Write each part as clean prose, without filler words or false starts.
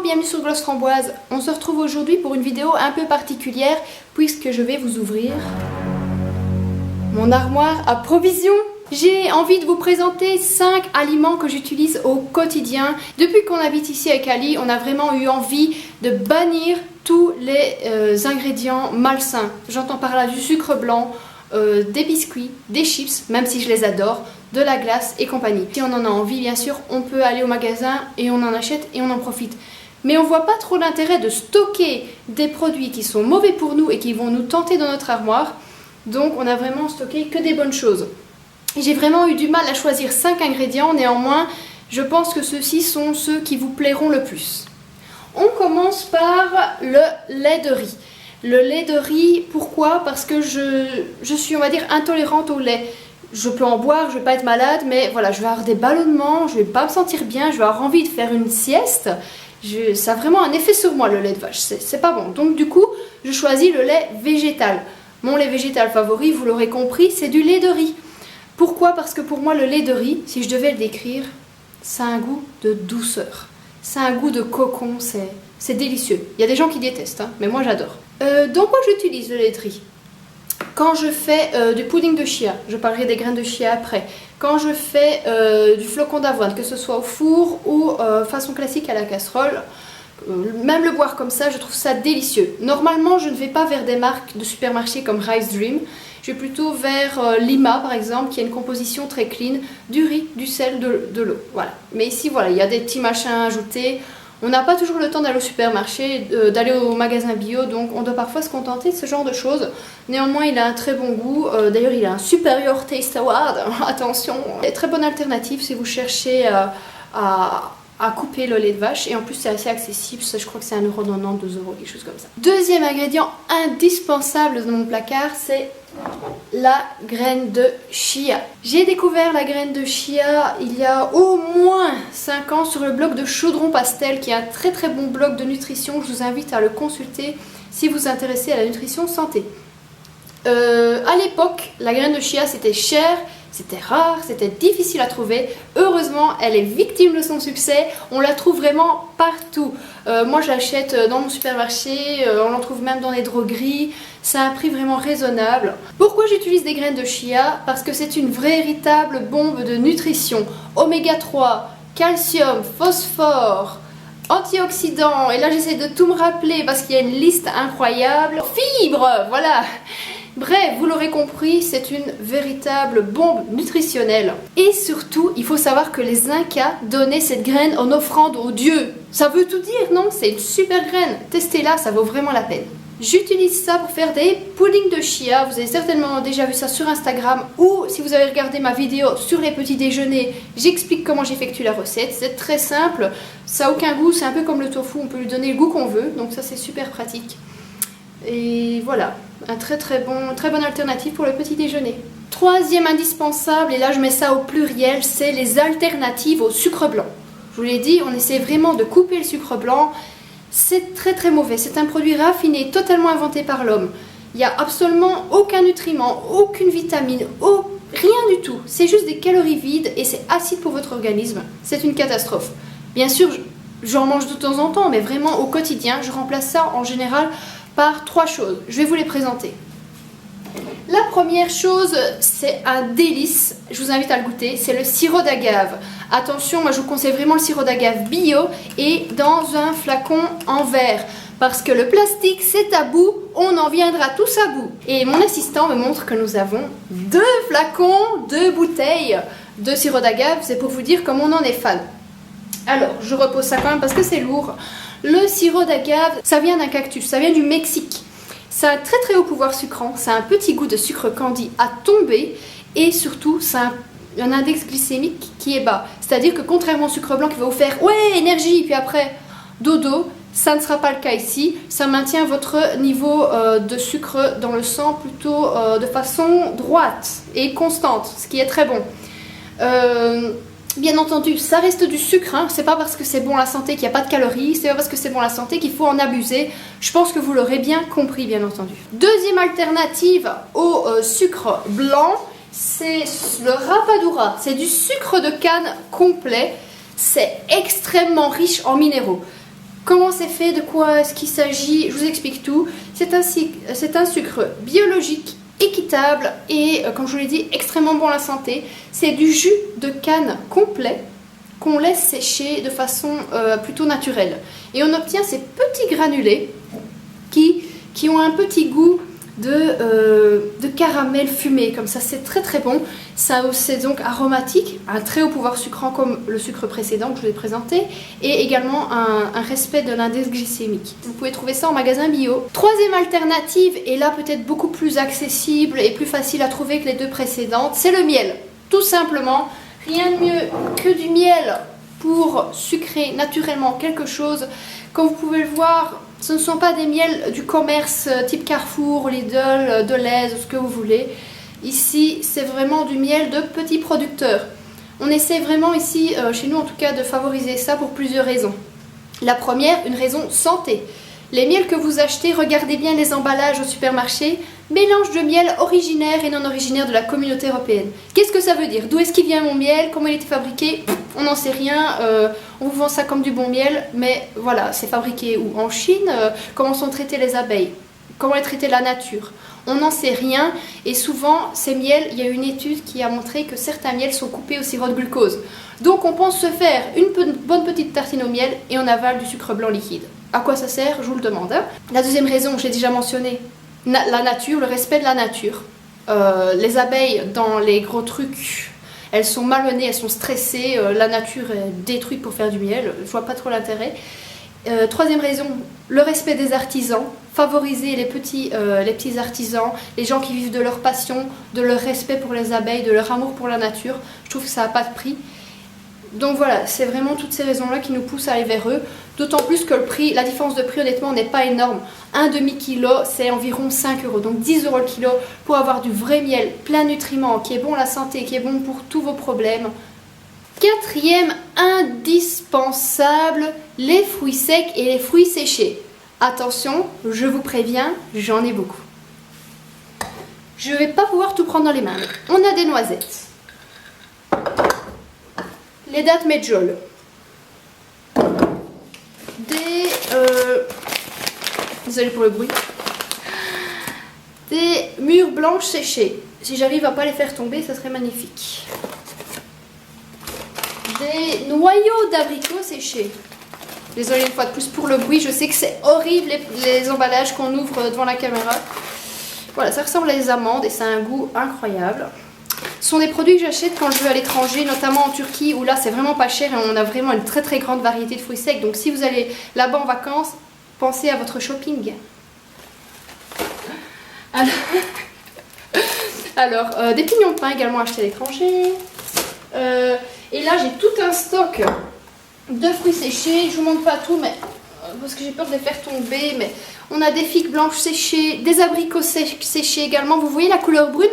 Bonjour, bienvenue sur Gloss Framboise. On se retrouve aujourd'hui pour une vidéo un peu particulière puisque je vais vous ouvrir mon armoire à provisions. J'ai envie de vous présenter 5 aliments que j'utilise au quotidien. Depuis qu'on habite ici avec Ali, on a vraiment eu envie de bannir tous les ingrédients malsains. J'entends par là du sucre blanc, des biscuits, des chips, même si je les adore, de la glace et compagnie. Si on en a envie, bien sûr, on peut aller au magasin et on en achète et on en profite. Mais on voit pas trop l'intérêt de stocker des produits qui sont mauvais pour nous et qui vont nous tenter dans notre armoire. Donc on a vraiment stocké que des bonnes choses. J'ai vraiment eu du mal à choisir 5 ingrédients, néanmoins, je pense que ceux-ci sont ceux qui vous plairont le plus. On commence par le lait de riz. Le lait de riz, pourquoi? Parce que je suis, on va dire, intolérante au lait. Je peux en boire, je ne vais pas être malade, mais voilà, je vais avoir des ballonnements, je ne vais pas me sentir bien, je vais avoir envie de faire une sieste. Ça a vraiment un effet sur moi, le lait de vache, c'est pas bon. Donc du coup, je choisis le lait végétal. Mon lait végétal favori, vous l'aurez compris, c'est du lait de riz. Pourquoi? Parce que pour moi, le lait de riz, si je devais le décrire, ça a un goût de douceur. Ça a un goût de cocon, c'est délicieux. Il y a des gens qui détestent, hein, mais moi j'adore. Donc quoi j'utilise le lait de riz? Quand je fais du pudding de chia, je parlerai des graines de chia après. Quand je fais du flocon d'avoine, que ce soit au four ou façon classique à la casserole, même le boire comme ça, je trouve ça délicieux. Normalement, je ne vais pas vers des marques de supermarché comme Rice Dream. Je vais plutôt vers Lima par exemple, qui a une composition très clean, du riz, du sel, de l'eau. Voilà. Mais ici, voilà, il y a des petits machins ajoutés. On n'a pas toujours le temps d'aller au supermarché, d'aller au magasin bio, donc on doit parfois se contenter de ce genre de choses. Néanmoins, il a un très bon goût. D'ailleurs, il a un Superior Taste Award. Attention, très bonne alternative si vous cherchez à couper le lait de vache. Et en plus, c'est assez accessible. Je crois que c'est 1,90 €, 2 €, quelque chose comme ça. Deuxième ingrédient indispensable dans mon placard, c'est la graine de chia. J'ai découvert la graine de chia il y a au moins 5 ans sur le blog de Chaudron Pastel, qui est un très très bon blog de nutrition. Je vous invite à le consulter si vous vous intéressez à la nutrition santé. À l'époque, la graine de chia c'était cher, c'était rare, c'était difficile à trouver. Heureusement, elle est victime de son succès. On la trouve vraiment partout. Moi, je l'achète dans mon supermarché. On en trouve même dans les drogueries. C'est un prix vraiment raisonnable. Pourquoi j'utilise des graines de chia? Parce que c'est une véritable bombe de nutrition. Oméga 3, calcium, phosphore, antioxydants. Et là, j'essaie de tout me rappeler parce qu'il y a une liste incroyable. Fibres, voilà. Bref, vous l'aurez compris, c'est une véritable bombe nutritionnelle. Et surtout, il faut savoir que les Incas donnaient cette graine en offrande aux dieux. Ça veut tout dire, non? C'est une super graine. Testez-la, ça vaut vraiment la peine. J'utilise ça pour faire des puddings de chia. Vous avez certainement déjà vu ça sur Instagram, ou si vous avez regardé ma vidéo sur les petits déjeuners, j'explique comment j'effectue la recette. C'est très simple, ça n'a aucun goût, c'est un peu comme le tofu, on peut lui donner le goût qu'on veut, donc ça c'est super pratique. Et voilà, un très bonne alternative pour le petit déjeuner. Troisième indispensable, et là je mets ça au pluriel, c'est les alternatives au sucre blanc. Je vous l'ai dit, on essaie vraiment de couper le sucre blanc. C'est très très mauvais, c'est un produit raffiné, totalement inventé par l'homme. Il n'y a absolument aucun nutriment, aucune vitamine, rien du tout. C'est juste des calories vides et c'est acide pour votre organisme. C'est une catastrophe. Bien sûr, j'en mange de temps en temps, mais vraiment au quotidien, je remplace ça en général par 3 choses. Je vais vous les présenter. La première chose, c'est un délice, je vous invite à le goûter, c'est le sirop d'agave. Attention, moi je vous conseille vraiment le sirop d'agave bio et dans un flacon en verre. Parce que le plastique c'est tabou, on en viendra tous à bout. Et mon assistant me montre que nous avons 2 flacons, 2 bouteilles de sirop d'agave, c'est pour vous dire comme on en est fan. Alors, je repose ça quand même parce que c'est lourd. Le sirop d'agave, ça vient d'un cactus, ça vient du Mexique. Ça a un très très haut pouvoir sucrant, ça a un petit goût de sucre candy à tomber et surtout ça a un index glycémique qui est bas. C'est-à-dire que contrairement au sucre blanc qui va vous faire ouais énergie puis après dodo, ça ne sera pas le cas ici. Ça maintient votre niveau de sucre dans le sang plutôt de façon droite et constante, ce qui est très bon. Bien entendu, ça reste du sucre, hein. C'est pas parce que c'est bon à la santé qu'il n'y a pas de calories, c'est pas parce que c'est bon à la santé qu'il faut en abuser. Je pense que vous l'aurez bien compris, bien entendu. Deuxième alternative au sucre blanc, c'est le rapadura. C'est du sucre de canne complet, c'est extrêmement riche en minéraux. Comment c'est fait, de quoi est-ce qu'il s'agit, je vous explique tout. C'est un sucre biologique, équitable et, comme je vous l'ai dit, extrêmement bon à la santé. C'est du jus de canne complet qu'on laisse sécher de façon plutôt naturelle. Et on obtient ces petits granulés qui ont un petit goût de caramel fumé, comme ça, c'est très très bon. C'est donc aromatique, un très haut pouvoir sucrant comme le sucre précédent que je vous ai présenté, et également un respect de l'index glycémique. Vous pouvez trouver ça en magasin bio. Troisième alternative, et là peut-être beaucoup plus accessible et plus facile à trouver que les deux précédentes, c'est le miel. Tout simplement, rien de mieux que du miel pour sucrer naturellement quelque chose. Comme vous pouvez le voir, ce ne sont pas des miels du commerce type Carrefour, Lidl, Deleuze, ce que vous voulez. Ici, c'est vraiment du miel de petits producteurs. On essaie vraiment ici, chez nous en tout cas, de favoriser ça pour plusieurs raisons. La première, une raison santé. Les miels que vous achetez, regardez bien les emballages au supermarché. Mélange de miel originaire et non originaire de la communauté européenne. Qu'est-ce que ça veut dire? D'où est-ce qu'il vient mon miel? Comment il a été fabriqué? On n'en sait rien. On vous vend ça comme du bon miel, mais voilà, c'est fabriqué où? En Chine? Comment sont traitées les abeilles? Comment est traitée la nature? On n'en sait rien, et souvent ces miels, il y a une étude qui a montré que certains miels sont coupés au sirop de glucose. Donc on pense se faire une bonne petite tartine au miel et on avale du sucre blanc liquide. À quoi ça sert? Je vous le demande. La deuxième raison, je l'ai déjà mentionné, la nature, le respect de la nature. Les abeilles dans les gros trucs, elles sont malmenées, elles sont stressées, la nature est détruite pour faire du miel, je vois pas trop l'intérêt. Troisième raison, le respect des artisans, favoriser les petits artisans, les gens qui vivent de leur passion, de leur respect pour les abeilles, de leur amour pour la nature. Je trouve que ça n'a pas de prix. Donc voilà, c'est vraiment toutes ces raisons-là qui nous poussent à aller vers eux. D'autant plus que le prix, la différence de prix honnêtement n'est pas énorme. Un demi-kilo, c'est environ 5 €, donc 10 € le kilo pour avoir du vrai miel, plein de nutriments, qui est bon à la santé, qui est bon pour tous vos problèmes. Quatrième indispensable, les fruits secs et les fruits séchés. Attention, je vous préviens, j'en ai beaucoup. Je ne vais pas pouvoir tout prendre dans les mains. On a des noisettes, les dattes medjool, désolé pour le bruit, des mûres blanches séchées. Si j'arrive à pas les faire tomber, ça serait magnifique. Des noyaux d'abricots séchés. Désolée une fois de plus pour le bruit, je sais que c'est horrible les emballages qu'on ouvre devant la caméra. Voilà, ça ressemble à des amandes et ça a un goût incroyable. Ce sont des produits que j'achète quand je vais à l'étranger, notamment en Turquie, où là c'est vraiment pas cher et on a vraiment une très très grande variété de fruits secs. Donc si vous allez là-bas en vacances, pensez à votre shopping. Alors des pignons de pain également achetés à l'étranger. Et là j'ai tout un stock de fruits séchés. Je vous montre pas tout, mais parce que j'ai peur de les faire tomber. Mais on a des figues blanches séchées, des abricots séchés également. Vous voyez la couleur brune?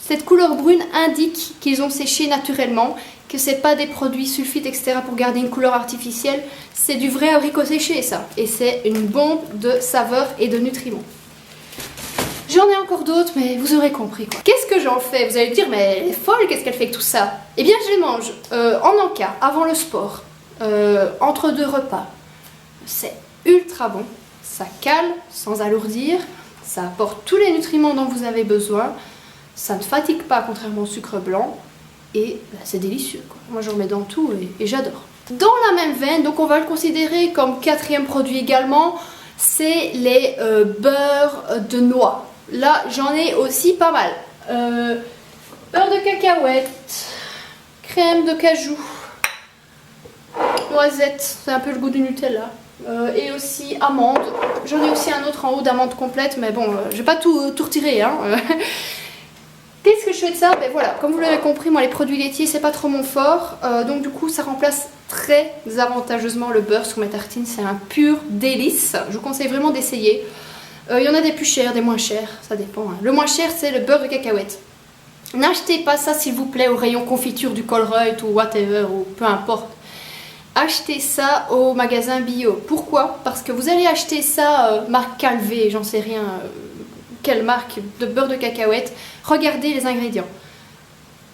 Cette couleur brune indique qu'ils ont séché naturellement, que c'est pas des produits sulfites, etc. pour garder une couleur artificielle. C'est du vrai abricot séché, ça. Et c'est une bombe de saveurs et de nutriments. J'en ai encore d'autres, mais vous aurez compris quoi. Qu'est-ce que j'en fais? Vous allez me dire, mais elle est folle, qu'est-ce qu'elle fait avec tout ça? Eh bien, je les mange en encas, avant le sport, entre deux repas. C'est ultra bon, ça cale sans alourdir, ça apporte tous les nutriments dont vous avez besoin, ça ne fatigue pas contrairement au sucre blanc, et bah, c'est délicieux quoi. Moi j'en mets dans tout et j'adore. Dans la même veine, donc on va le considérer comme quatrième produit également, c'est les beurres de noix. Là j'en ai aussi pas mal. Beurre de cacahuète, crème de cajou, noisettes, c'est un peu le goût du Nutella. Et aussi amandes. J'en ai aussi un autre en haut d'amandes complètes, mais bon, je vais pas tout retirer. Hein. Qu'est-ce que je fais de ça? Ben voilà, comme vous l'avez compris, moi les produits laitiers c'est pas trop mon fort, donc du coup ça remplace très avantageusement le beurre sur mes tartines, c'est un pur délice. Je vous conseille vraiment d'essayer. Il y en a des plus chers, des moins chers, ça dépend. Hein. Le moins cher c'est le beurre de cacahuète. N'achetez pas ça s'il vous plaît au rayon confiture du Colruyt ou whatever, ou peu importe. Achetez ça au magasin bio. Pourquoi? Parce que vous allez acheter ça marque Calvé, j'en sais rien, quelle marque de beurre de cacahuète. Regardez les ingrédients.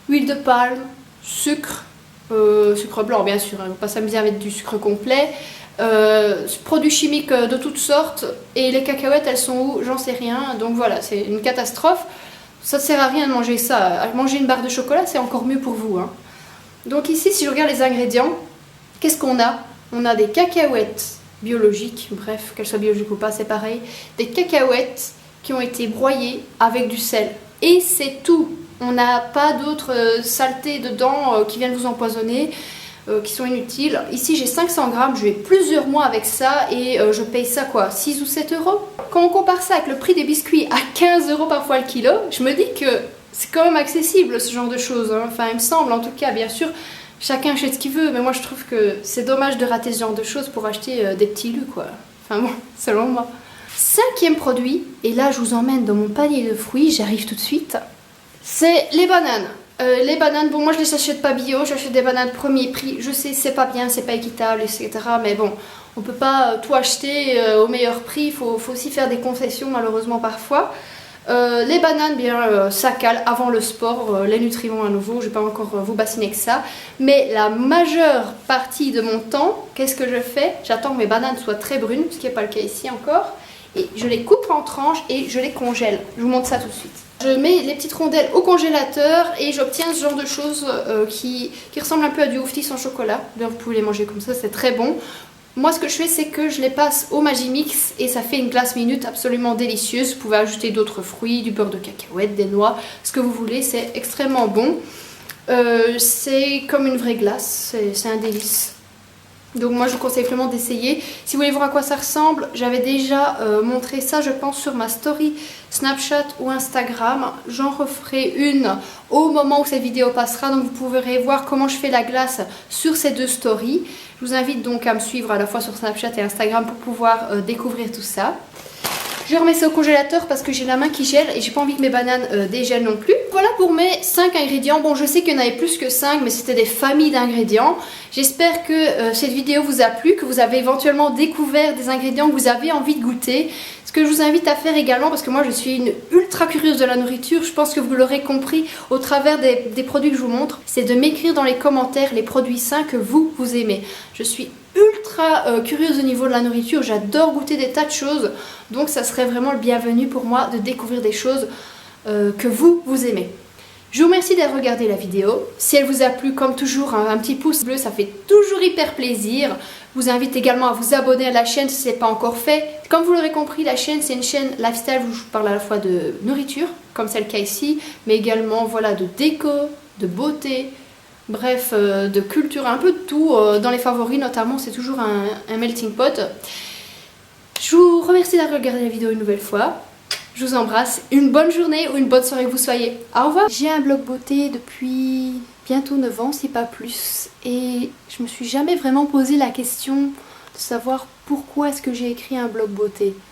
Huile de palme, sucre, sucre blanc bien sûr, hein, ne pas s'amuser avec du sucre complet, produits chimiques de toutes sortes, et les cacahuètes elles sont où? J'en sais rien, donc voilà, c'est une catastrophe. Ça ne sert à rien de manger ça. Manger une barre de chocolat c'est encore mieux pour vous, hein. Donc ici si je regarde les ingrédients, qu'est-ce qu'on a? On a des cacahuètes biologiques, bref, qu'elles soient biologiques ou pas, c'est pareil. Des cacahuètes qui ont été broyées avec du sel. Et c'est tout. On n'a pas d'autres saletés dedans qui viennent vous empoisonner, qui sont inutiles. Ici j'ai 500 grammes, je vais plusieurs mois avec ça et je paye ça quoi, 6 ou 7 euros. Quand on compare ça avec le prix des biscuits à 15 euros parfois le kilo, je me dis que c'est quand même accessible ce genre de choses, hein. Enfin il me semble en tout cas, bien sûr. Chacun achète ce qu'il veut, mais moi je trouve que c'est dommage de rater ce genre de choses pour acheter des petits lus quoi. Enfin bon, selon moi. Cinquième produit, et là je vous emmène dans mon panier de fruits, j'arrive tout de suite, c'est les bananes. Les bananes, bon moi je les achète pas bio, j'achète des bananes premier prix, je sais c'est pas bien, c'est pas équitable, etc. Mais bon, on peut pas tout acheter au meilleur prix, il faut aussi faire des concessions malheureusement parfois. Les bananes, bien ça cale avant le sport, les nutriments à nouveau, je vais pas encore vous bassiner que ça. Mais la majeure partie de mon temps, qu'est-ce que je fais? J'attends que mes bananes soient très brunes, ce qui n'est pas le cas ici encore. Et je les coupe en tranches et je les congèle. Je vous montre ça tout de suite. Je mets les petites rondelles au congélateur et j'obtiens ce genre de choses qui ressemblent un peu à du oufti sans chocolat. D'ailleurs vous pouvez les manger comme ça, c'est très bon. Moi ce que je fais c'est que je les passe au Magimix et ça fait une glace minute absolument délicieuse. Vous pouvez ajouter d'autres fruits, du beurre de cacahuète, des noix, ce que vous voulez, c'est extrêmement bon. C'est comme une vraie glace, c'est un délice. Donc moi je vous conseille vraiment d'essayer. Si vous voulez voir à quoi ça ressemble, j'avais déjà montré ça je pense sur ma story Snapchat ou Instagram. J'en referai une au moment où cette vidéo passera, donc vous pourrez voir comment je fais la glace sur ces deux stories. Je vous invite donc à me suivre à la fois sur Snapchat et Instagram pour pouvoir découvrir tout ça. Je remets ça au congélateur parce que j'ai la main qui gèle et j'ai pas envie que mes bananes dégèlent non plus. Voilà pour mes 5 ingrédients. Bon, je sais qu'il y en avait plus que 5, mais c'était des familles d'ingrédients. J'espère que cette vidéo vous a plu, que vous avez éventuellement découvert des ingrédients que vous avez envie de goûter. Ce que je vous invite à faire également, parce que moi je suis une ultra curieuse de la nourriture, je pense que vous l'aurez compris au travers des produits que je vous montre, c'est de m'écrire dans les commentaires les produits sains que vous aimez. Je suis ultra curieuse au niveau de la nourriture, j'adore goûter des tas de choses, donc ça serait vraiment le bienvenu pour moi de découvrir des choses que vous aimez. Je vous remercie d'avoir regardé la vidéo. Si elle vous a plu, comme toujours, un petit pouce bleu, ça fait toujours hyper plaisir. Je vous invite également à vous abonner à la chaîne si ce n'est pas encore fait. Comme vous l'aurez compris, la chaîne c'est une chaîne lifestyle où je vous parle à la fois de nourriture, comme c'est le cas ici, mais également voilà, de déco, de beauté, bref, de culture, un peu de tout. Dans les favoris notamment, c'est toujours un melting pot. Je vous remercie d'avoir regardé la vidéo une nouvelle fois. Je vous embrasse, une bonne journée ou une bonne soirée que vous soyez. Au revoir. J'ai un blog beauté depuis bientôt 9 ans, si pas plus. Et je me suis jamais vraiment posé la question de savoir pourquoi est-ce que j'ai écrit un blog beauté.